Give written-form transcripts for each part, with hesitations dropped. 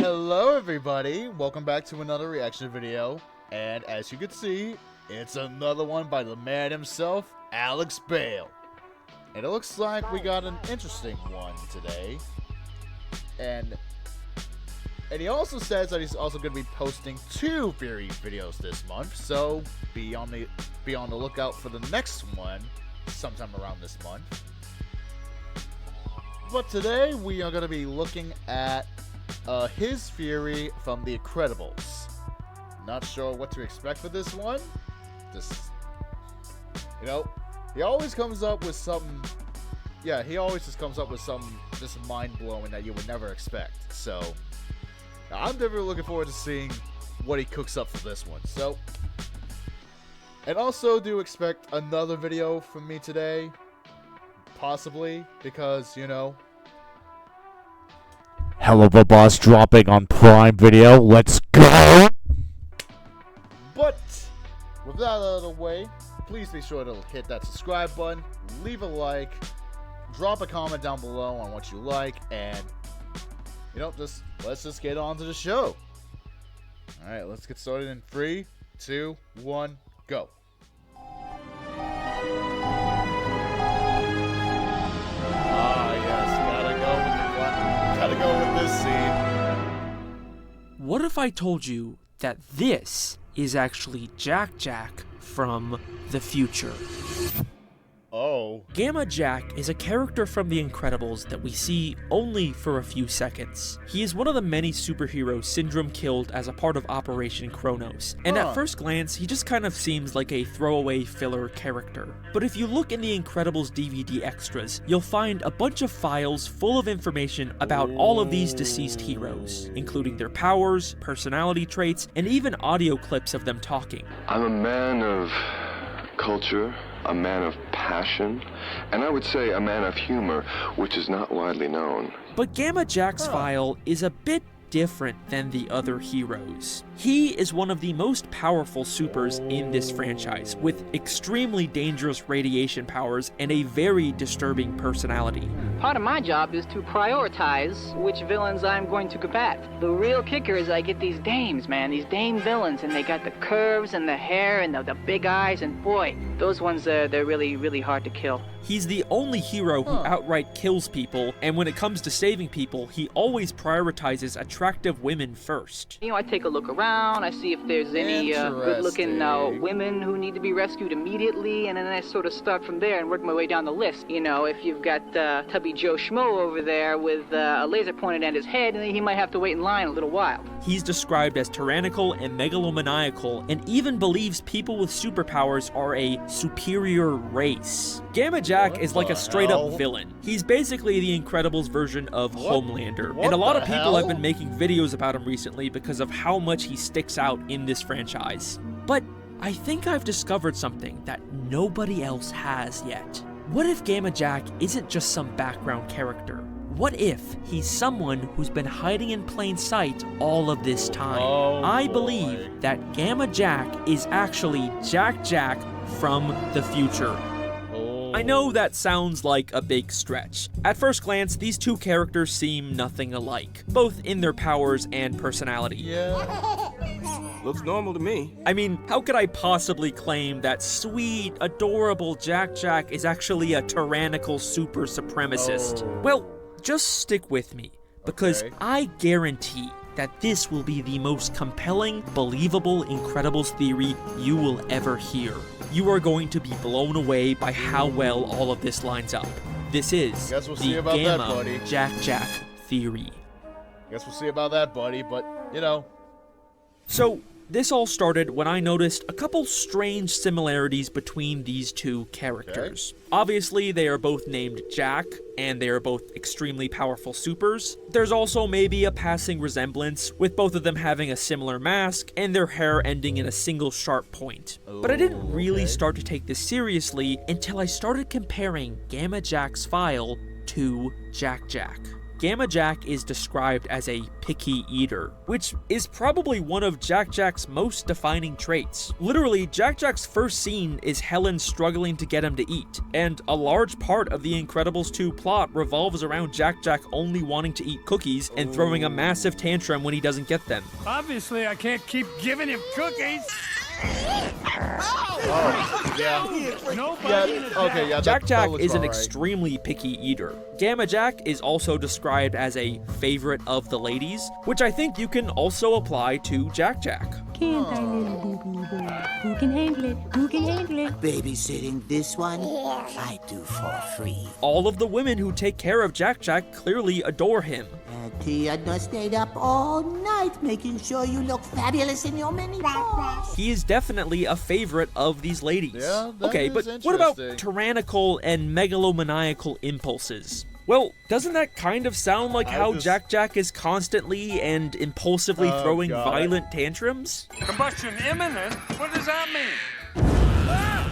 Hello everybody, welcome back to another reaction video, and as you can see, it's another one by the man himself, Alex Bale. And it looks like we got an interesting one today. And he also says that he's also going to be posting 2 theory videos this month, so be on the lookout for the next one sometime around this month. But today we are going to be looking at his theory from The Incredibles. Not sure what to expect for this one. He always comes up with something. Yeah, he always just comes up with something just mind-blowing that you would never expect. So, I'm definitely looking forward to seeing what he cooks up for this one. So, and also do expect another video from me today. Possibly, because, Hell of a Boss dropping on Prime Video. Let's go! But with that out of the way, please be sure to hit that subscribe button, leave a like, drop a comment down below on what you like, and let's just get on to the show. Alright, let's get started in 3, 2, 1, go. Gotta go with this scene. What if I told you that this is actually Jack from the future? Oh. Gamma Jack is a character from The Incredibles that we see only for a few seconds. He is one of the many superheroes Syndrome killed as a part of Operation Kronos, and at first glance, he just kind of seems like a throwaway filler character. But if you look in The Incredibles DVD extras, you'll find a bunch of files full of information about all of these deceased heroes, including their powers, personality traits, and even audio clips of them talking. I'm a man of culture, a man of passion, and I would say a man of humor, which is not widely known. But Gamma Jack's file is a bit different than the other heroes. He is one of the most powerful supers in this franchise, with extremely dangerous radiation powers and a very disturbing personality. Part of my job is to prioritize which villains I'm going to combat. The real kicker is I get these dames, man, these dame villains, and they got the curves and the hair and the big eyes, and boy, those ones, they're really, really hard to kill. He's the only hero who outright kills people, and when it comes to saving people, he always prioritizes attractive women first. I take a look around, I see if there's any good-looking women who need to be rescued immediately, and then I sort of start from there and work my way down the list. If you've got Tubby Joe Schmo over there with a laser pointed at his head, and he might have to wait in line a little while. He's described as tyrannical and megalomaniacal, and even believes people with superpowers are a superior race. Gamma Jack is like a straight-up villain. He's basically the Incredibles version of Homelander, and a lot of people have been making videos about him recently because of how much he sticks out in this franchise. But I think I've discovered something that nobody else has yet. What if Gamma Jack isn't just some background character? What if he's someone who's been hiding in plain sight all of this time? I believe that Gamma Jack is actually Jack from the future. I know that sounds like a big stretch. At first glance, these two characters seem nothing alike, both in their powers and personality. Yeah. Looks normal to me. I mean, how could I possibly claim that sweet, adorable Jack is actually a tyrannical super supremacist? Well, just stick with me, because I guarantee that this will be the most compelling, believable Incredibles theory you will ever hear. You are going to be blown away by how well all of this lines up. This is the Gamma Jack theory. Guess we'll see about that, buddy, but, So, this all started when I noticed a couple strange similarities between these two characters. Obviously, they are both named Jack, and they are both extremely powerful supers. There's also maybe a passing resemblance, with both of them having a similar mask, and their hair ending in a single sharp point. But I didn't really start to take this seriously until I started comparing Gamma Jack's file to Jack. Gamma Jack is described as a picky eater, which is probably one of Jack Jack's most defining traits. Literally, Jack Jack's first scene is Helen struggling to get him to eat, and a large part of the Incredibles 2 plot revolves around Jack Jack only wanting to eat cookies and throwing a massive tantrum when he doesn't get them. Obviously, I can't keep giving him cookies. Oh, yeah. Nobody. Yeah, okay, yeah. Jack Jack is an alright. extremely picky eater. Gamma Jack is also described as a favorite of the ladies, which I think you can also apply to Jack Jack. Can't I, little baby boy? Who can handle it? Who can handle it? Babysitting this one, I do for free. All of the women who take care of Jack Jack clearly adore him. Tia stayed up all night making sure you look fabulous in your mini dress. He is definitely a favorite of these ladies. Yeah, that okay, is but what about interesting. tyrannical and megalomaniacal impulses? Well, doesn't that kind of sound like how Jack Jack is constantly and impulsively throwing God. violent tantrums? Combustion imminent? What does that mean?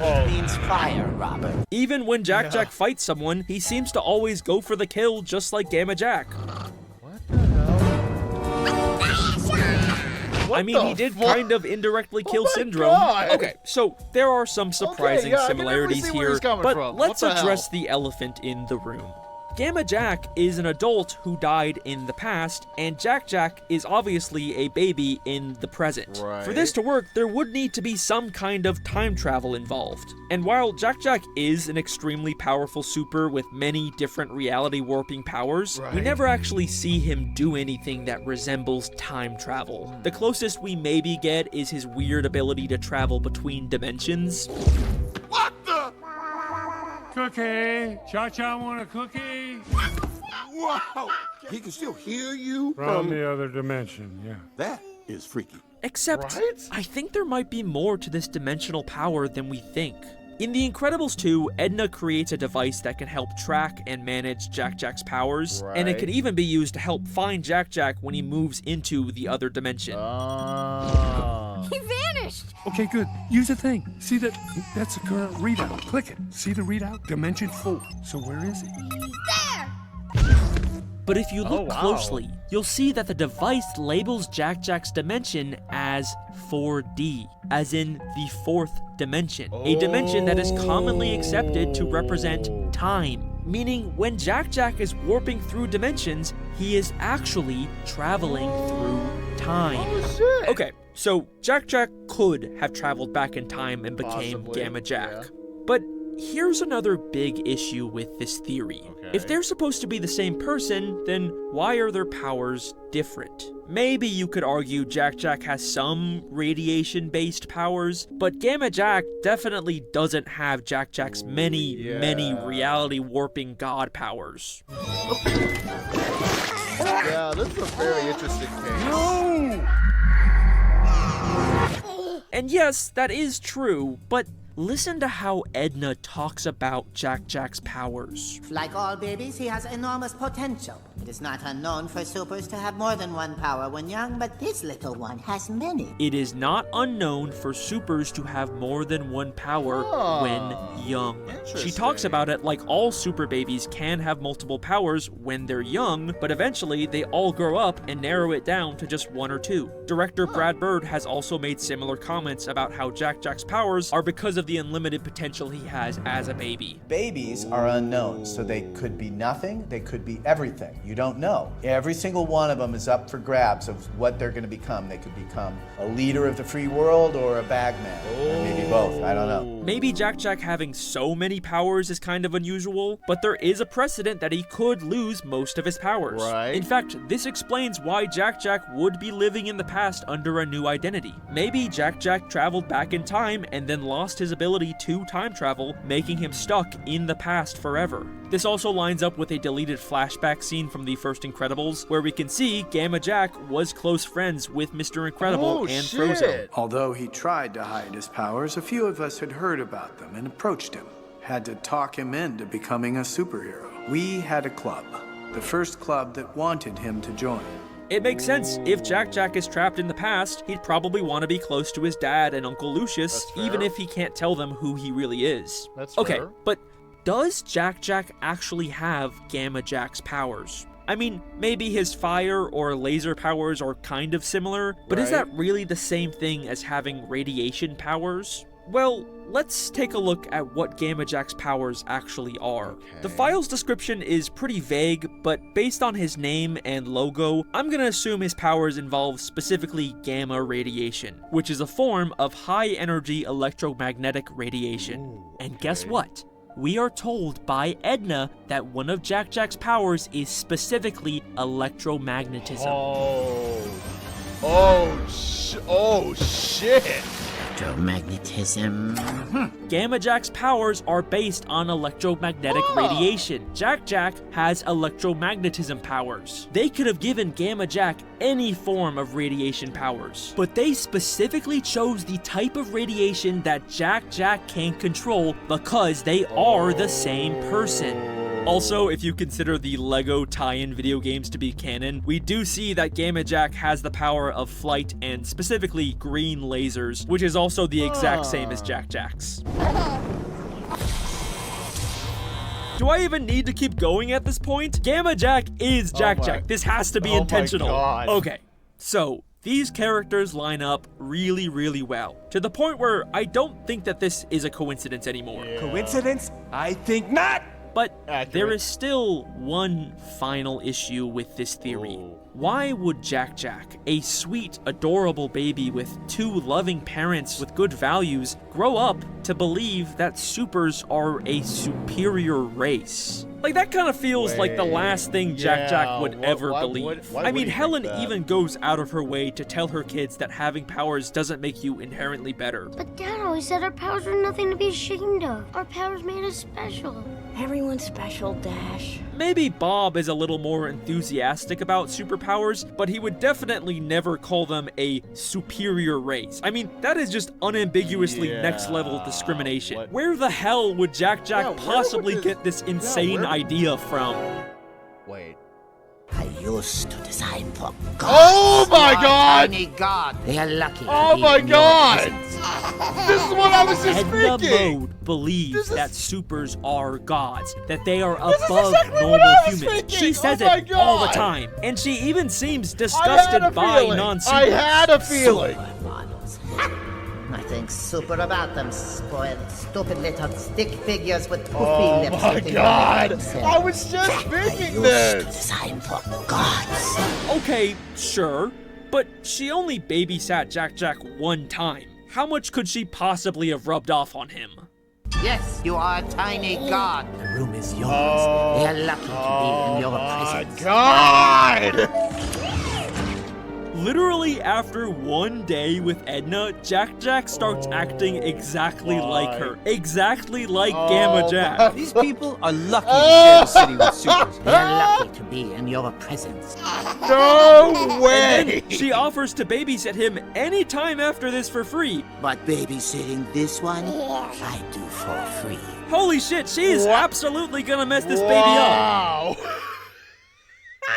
It means fire, Robert. Even when Jack Jack fights someone, he seems to always go for the kill just like Gamma Jack. What the hell? I mean, he did fuck? kind of indirectly kill my Syndrome. God. Okay, so there are some surprising yeah, I can similarities definitely see where here, he's coming but from. What let's the address hell? the elephant in the room. Gamma Jack is an adult who died in the past, and Jack Jack is obviously a baby in the present. Right. For this to work, there would need to be some kind of time travel involved. And while Jack Jack is an extremely powerful super with many different reality warping powers, we Right. never actually see him do anything that resembles time travel. The closest we maybe get is his weird ability to travel between dimensions. Cookie. Cha-Cha want a cookie? Wow! He can still hear you From the other dimension, yeah. That is freaky. Except, Right? I think there might be more to this dimensional power than we think. In The Incredibles 2, Edna creates a device that can help track and manage Jack Jack's powers, and it Right. can even be used to help find Jack Jack when he moves into the other dimension. He vanished! Okay, good. Use the thing. See that? That's the current readout. Click it. See the readout? Dimension 4. So where is he? But if you look wow. closely, you'll see that the device labels Jack Jack's dimension as 4D, as in the fourth dimension, a dimension that is commonly accepted to represent time. Meaning, when Jack Jack is warping through dimensions, he is actually traveling through time. Oh, shit. Okay, so Jack Jack could have traveled back in time and became Possibly, Gamma Jack. yeah. But here's another big issue with this theory. Okay. If they're supposed to be the same person, then why are their powers different? Maybe you could argue Jack Jack has some radiation-based powers, but Gamma Jack definitely doesn't have Jack Jack's many reality-warping god powers. Yeah, this is a very interesting case. And yes, that is true, but listen to how Edna talks about Jack Jack's powers. Like all babies, he has enormous potential. It is not unknown for supers to have more than one power when young, but this little one has many. It is not unknown for supers to have more than one power when young. She talks Interesting. about it like all super babies can have multiple powers when they're young, but eventually they all grow up and narrow it down to just one or two. Director Brad Bird has also made similar comments about how Jack Jack's powers are because of the unlimited potential he has as a baby. Babies are unknown, so they could be nothing, they could be everything. You don't know. Every single one of them is up for grabs of what they're going to become. They could become a leader of the free world or a bagman, or maybe both. I don't know. Maybe Jack Jack having so many powers is kind of unusual, but there is a precedent that he could lose most of his powers. Right. In fact, this explains why Jack Jack would be living in the past under a new identity. Maybe Jack Jack traveled back in time and then lost his ability to time travel, making him stuck in the past forever. This also lines up with a deleted flashback scene from the first Incredibles, where we can see Gamma Jack was close friends with Mr. Incredible and Frozone. Although he tried to hide his powers, a few of us had heard about them and approached him. Had to talk him into becoming a superhero. We had a club, the first club that wanted him to join. It makes sense. If Jack Jack is trapped in the past, he'd probably want to be close to his dad and Uncle Lucius, even if he can't tell them who he really is. That's okay, fair. but does Jack Jack actually have Gamma Jack's powers? I mean, maybe his fire or laser powers are kind of similar, but is that really the same thing as having radiation powers? Well, let's take a look at what Gamma Jack's powers actually are. The file's description is pretty vague, but based on his name and logo, I'm gonna assume his powers involve specifically gamma radiation, which is a form of high-energy electromagnetic radiation. And guess what? We are told by Edna that one of Jack-Jack's powers is specifically electromagnetism. Oh shit! Electromagnetism. Gamma Jack's powers are based on electromagnetic radiation. Jack has electromagnetism powers. They could have given Gamma Jack any form of radiation powers, but they specifically chose the type of radiation that Jack can control because they are the same person. Also, if you consider the LEGO tie-in video games to be canon, we do see that Gamma Jack has the power of flight and specifically green lasers, which is also the exact same as Jack's. Do I even need to keep going at this point? Gamma Jack is Jack. This has to be intentional. Okay, so these characters line up really, really well, to the point where I don't think that this is a coincidence anymore. Coincidence? I think not! But there is still one final issue with this theory. Why would Jack, a sweet, adorable baby with two loving parents with good values, grow up to believe that supers are a superior race? Like, that kind of feels like the last thing Jack would ever believe. I mean, Helen even goes out of her way to tell her kids that having powers doesn't make you inherently better. But Dad always said our powers were nothing to be ashamed of. Our powers made us special. Everyone's special, Dash. Maybe Bob is a little more enthusiastic about superpowers, but he would definitely never call them a superior race. I mean, that is just unambiguously next-level discrimination. Where the hell would Jack possibly get this insane idea from? Wait. I used to design for gods. Oh my god! Tiny god. They are lucky. Oh my god! This is what I was just Edna thinking! Mode believes that supers are gods, that they are This is above exactly normal what I was humans. thinking. She says Oh my it all the God. time, and she even seems disgusted by non-supers. I had a feeling. Supermodels. Nothing super about them. Spoiled, stupid little stick figures with poofy Oh lips. my looking god! like themselves. I was just thinking I used to this! design for gods. Okay, sure, but she only babysat Jack one time. How much could she possibly have rubbed off on him? Yes, you are a tiny god. The room is yours. They are lucky to be in your presence. God! Literally after one day with Edna, Jack starts acting exactly like her. Exactly like Gamma Jack. These people are lucky to share the city with supers. They are lucky to be in your presence. No way! And then she offers to babysit him anytime after this for free. But babysitting this one, I do for free. Holy shit, she is absolutely gonna mess this baby up. Wow!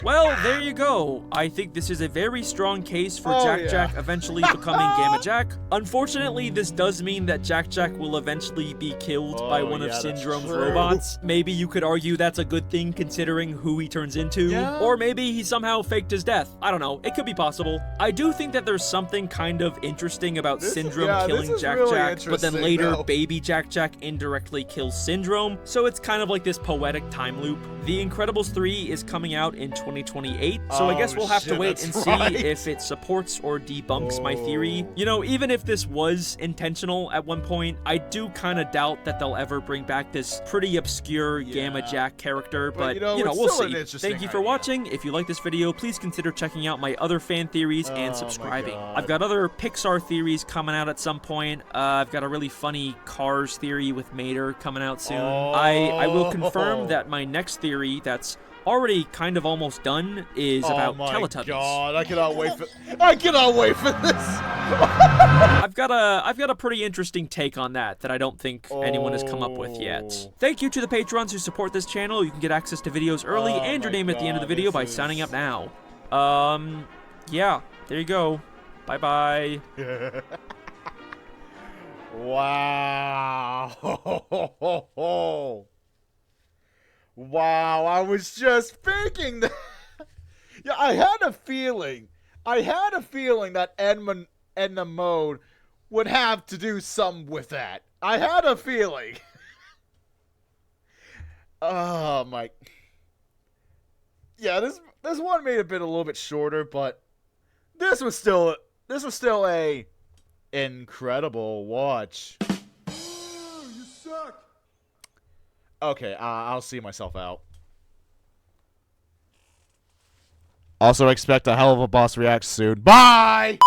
Well, there you go. I think this is a very strong case for Jack eventually becoming Gamma Jack. Unfortunately, this does mean that Jack will eventually be killed by one of Syndrome's robots. Maybe you could argue that's a good thing considering who he turns into. Yeah. Or maybe he somehow faked his death. I don't know. It could be possible. I do think that there's something kind of interesting about Syndrome killing Jack, but then later baby Jack indirectly kills Syndrome. So it's kind of like this poetic time loop. The Incredibles 3 is coming out in 2028, so I guess we'll have to wait and see if it supports or debunks my theory. You know, even if this was intentional at one point, I do kind of doubt that they'll ever bring back this pretty obscure Gamma Jack character, but you know we'll see. Thank you for watching. If you like this video, please consider checking out my other fan theories and subscribing. I've got other Pixar theories coming out at some point. I've got a really funny Cars theory with Mater coming out soon. I will confirm that my next theory that's already kind of almost done is about Teletubbies. Oh my god, I cannot wait for this. I've got a pretty interesting take on that I don't think anyone has come up with yet. Thank you to the patrons who support this channel. You can get access to videos early and your name at the end of the video by signing up now. Yeah, there you go. Bye-bye. Wow. Wow, I was just thinking that. Yeah, I had a feeling that Edna Mode would have to do something with that. I had a feeling. Oh my. Yeah, this one may have been a little bit shorter, but this was still a incredible watch. You suck. Okay, I'll see myself out. Also expect a hell of a boss react soon. Bye!